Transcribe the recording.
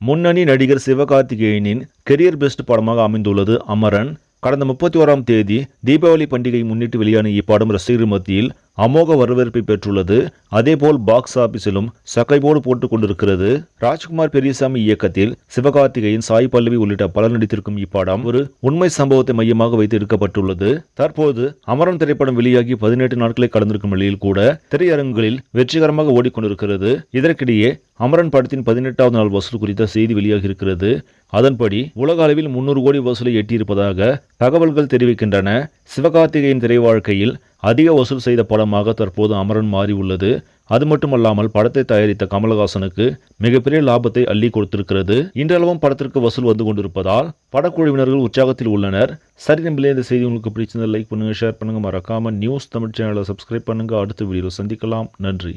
முன்னணி நடிகர் சிவகார்த்திகேயனின் career best படமாக அமைந்துள்ளது அமரன். கடந்த 31ஆம் தேதி தீபாவளி பண்டிகை முன்னிட்டு வெளியான இப்படம் ரசிகர்கள் மத்தியில் அமோக வரவேற்பை பெற்றுள்ளது. அதேபோல் பாக்ஸ் ஆபீஸிலும் சக்கைபோடு போட்டுக் கொண்டிருக்கிறது. ராஜ்குமார் பெரியசாமி இயக்கத்தில் சிவகார்த்திகேயன், சாய் பல்லவி உள்ளிட்ட பலர் நடித்திருக்கும் இப்படம் ஒரு உண்மை சம்பவத்தை மையமாக வைத்து எடுக்கப்பட்டுள்ளது. தற்போது அமரன் திரைப்படம் வெளியாகி 18 நாட்களை கடந்திருக்கும் நிலையில் கூட திரையரங்குகளில் வெற்றிகரமாக ஓடிக்கொண்டிருக்கிறது. இதற்கிடையே அமரன் படத்தின் 18வது நாள் வசூல் குறித்த செய்தி வெளியாகி இருக்கிறது. அதன்படி உலக அளவில் 300 கோடி வசூலை எட்டியிருப்பதாக தகவல்கள் தெரிவிக்கின்றன. சிவகார்த்திகேயன் திரை வாழ்க்கையில் அதிக வசூல் செய்த படமாக தற்போது அமரன் மாறியுள்ளது. அது மட்டுமல்லாமல் படத்தை தயாரித்த கமலஹாசனுக்கு மிகப்பெரிய லாபத்தை அள்ளி கொடுத்திருக்கிறது. இன்றளவும் படத்திற்கு வசூல் வந்து கொண்டிருப்பதால் படக்குழுவினர்கள் உற்சாகத்தில் உள்ளனர். சரி நம்பளே, இந்த செய்தி உங்களுக்கு பிடிச்சிருந்தா லைக் பண்ணுங்க, ஷேர் பண்ணுங்க, மறக்காம நியூஸ் தமிழ் சேனலை சப்ஸ்கிரைப் பண்ணுங்க. அடுத்த வீடியோவில் சந்திக்கலாம். நன்றி.